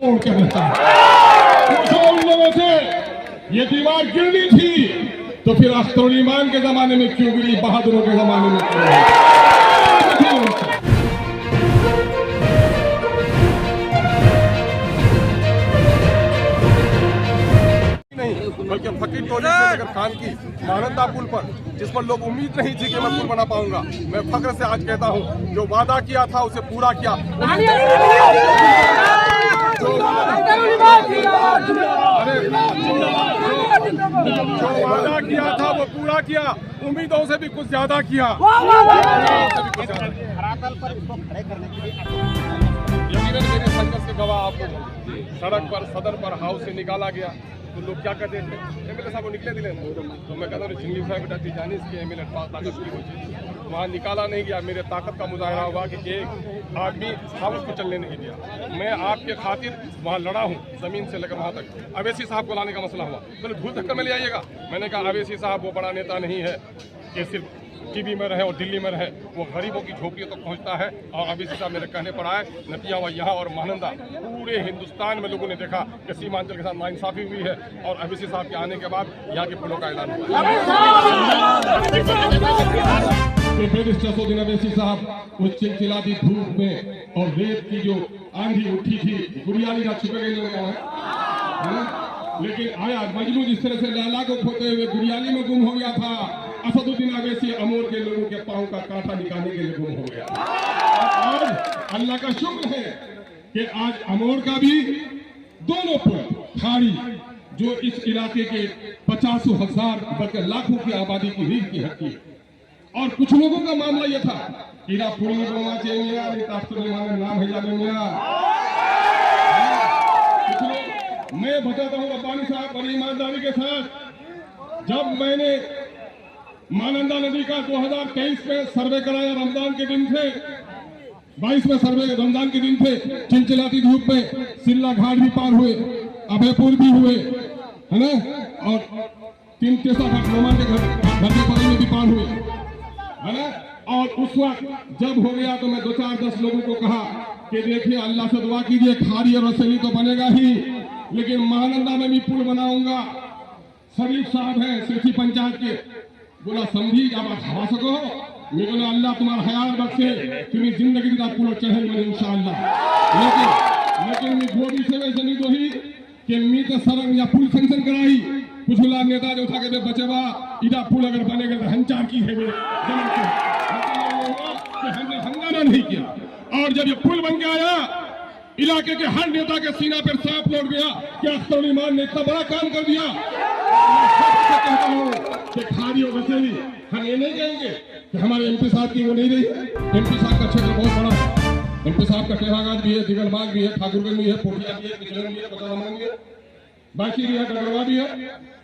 तोड़ के रहता है। पूछो उन लोगों से, ये दीवार गिरनी थी तो फिर अख्तर ईमान के जमाने में क्यों गिरी, बहादुरों के जमाने में क्यों नहीं? बल्कि फकीर टोली से लेकर खान की महानंदा पुल पर, जिस पर लोग उम्मीद नहीं थी कि मैं पुल बना पाऊंगा, मैं फख्र से आज कहता हूं, जो वादा किया था उसे पूरा किया। जो वादा किया था वो पूरा किया, उम्मीदों से भी कुछ ज्यादा किया। यकीनन मेरे संघर्ष के गवाह आपको सड़क पर, सदन पर, हाउस से निकाला गया तो लोग क्या कहते थे, एमएलए साहब निकले दिले, तो मैं कहता हूँ जिंदगी साहब बेटा जानी इसकी एमएलए ताकत की हो, वहाँ निकाला नहीं गया। मेरे ताकत का मुजाहरा हुआ कि एक आदमी हाउस को चलने नहीं दिया। मैं आपके खातिर वहाँ लड़ा हूँ, जमीन से लेकर वहाँ तक। अवैसी साहब को लाने का मसला हुआ, बोले धूल धक्का में ले आइएगा। मैंने कहा अवैसी साहब वो बड़ा नेता नहीं है कि सिर्फ टीवी में रहे और दिल्ली में रहे, वो गरीबों की झोपड़ियों तक पहुंचता है। और अवैसी साहब मेरे कहने पर आए, नतिया हुआ यहाँ और महानंदा पूरे हिंदुस्तान में लोगों ने देखा कि सीमांचल के साथ नाइंसाफी हुई है। और अवैसी साहब के आने के बाद यहाँ के पुलों का ऐलान हुआ। बैरिस्टर अवैसी साहब उस चिलचिलाती धूप में और रेत की जो आंधी उठी थी, गुड़ियाली का छुपे गए लोग है, लेकिन आया मजनू जिस तरह से लैला को खोते हुए गुड़ियाली में गुम हो गया था, असदुद्दीन अवैसी अमोर के लोगों के पांव का कांटा निकालने के लिए गुम हो गया। और अल्लाह का शुक्र है कि आज अमोर का भी दोनों पुल खाड़ी जो इस इलाके के 50,000 बल्कि लाखों की आबादी की रीढ़ की हड्डी है। और कुछ लोगों का मामला यह था कि पुल में बनना चाहिए, नाम है मैं बताता हूँ रब्बानी साहब बड़ी ईमानदारी के साथ, जब मैंने महानंदा नदी का 2023 में सर्वे कराया, रमजान के दिन थे, 22 में सर्वे रमजान के दिन थे, चिलचिलाती धूप में सिल्ला घाट भी पार हुए, अभयपुर भी हुए, है ना, और 3 तेसा घाट रोमान के घर के बगल में भी पार हुए, है ना। और उस वक्त जब हो गया तो मैं 2-4-10 लोगों को कहा कि देखिए अल्लाह से दुआ कीजिए, खाड़ी और रसैली तो बनेगा ही, लेकिन महानंदा में भी पुल बनाऊंगा। शरीफ साहब हैं सेठी पंचायत के, बोला समझी अब आप हवा सको, मैं बोला अल्लाह तुम्हारा हयात बख्शे, तुम्हें जिंदगी का पुल चढ़ेंगे इंशाअल्लाह। लेकिन मैं गोदी से वैसे नहीं दो ही कि मी तो सरंग या पुल सेंक्शन कराई, कुछ लोग नेता जो था कहते बचेवा इधर पुल अगर बनेगा तो हंचार की है, हमने हंगामा नहीं किया। और जब ये पुल बन के आया, इलाके के हर नेता के सीना पर सांप लौट गया कि अख्तर ईमान ने इतना बड़ा काम कर दिया। कहता हूँ कि खाड़ी और रसैली हम ये नहीं कहेंगे कि हमारे एमपी साहब की वो नहीं रही। एमपी साहब का क्षेत्र बहुत बड़ा है, एमपी साहब का टेहागाज भी है, दिगलबाग भी है, ठाकुरगंज भी है, पोठिया भी है, किचलन भी है, बचारामान भी है, बाकी भी है, डगरवा भी है।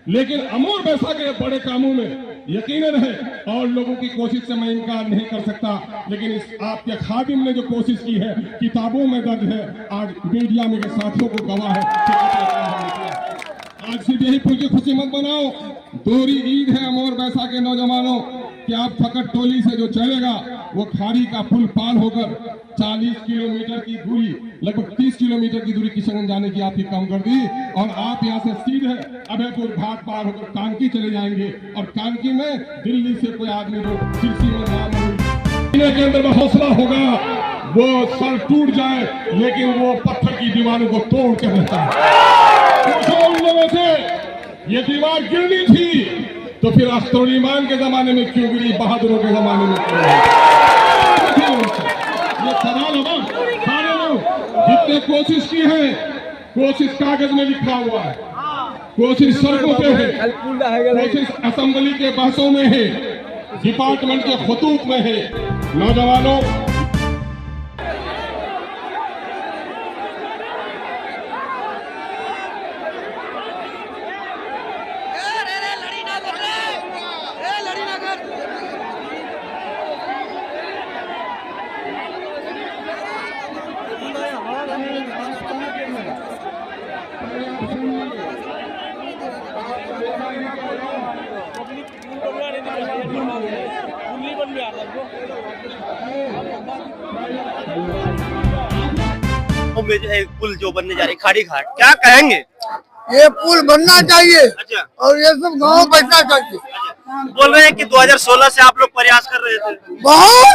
लेकिन अमोर बैसा के बड़े कामों में यकीनन है और लोगों की कोशिश से मैं इनकार नहीं कर सकता। लेकिन इस आपके खादिम ने जो कोशिश की है, किताबों में दर्ज है, आज मीडिया में साथियों को गवाह है। आज सिर्फ यही पुल की खुशी मत बनाओ, दोहरी ईद है अमोर बैसा के नौजवानों कि आप फकत टोली से जो चलेगा वो खाड़ी का पुल पार होकर 40 किलोमीटर की दूरी, लगभग 30 किलोमीटर की दूरी किशनगंज जाने की आपकी कम कर दी। और आप यहाँ से सीधे अभयपुर घाट पार होकर कानकी चले जाएंगे। और कानकी में दिल्ली से कोई आदमी जो सिरसी में नाम के अंदर में हौसला होगा, वो सर टूट जाए लेकिन वो पत्थर की दीवारों को तोड़ के रहता है। पूछो उन लोगों से, ये दीवार गिरनी थी तो फिर अख्तर ईमान के जमाने में क्यों गिरी, बहादुरों के जमाने में क्यों नहीं? ये सवाल होगा। सारे लोग जितने कोशिश की है, कोशिश कागज में लिखा हुआ है, कोशिश सड़कों पे है, कोशिश असेंबली के बहसों में है, डिपार्टमेंट के खतूत में है। नौजवानों, इलाकों में जो है पुल जो बनने जा रही है खाड़ी घाट, क्या कहेंगे? ये पुल बनना चाहिए अच्छा, और ये सब गाँव बचना चाहिए। बोल रहे हैं कि 2016 से आप लोग प्रयास कर रहे थे। बहुत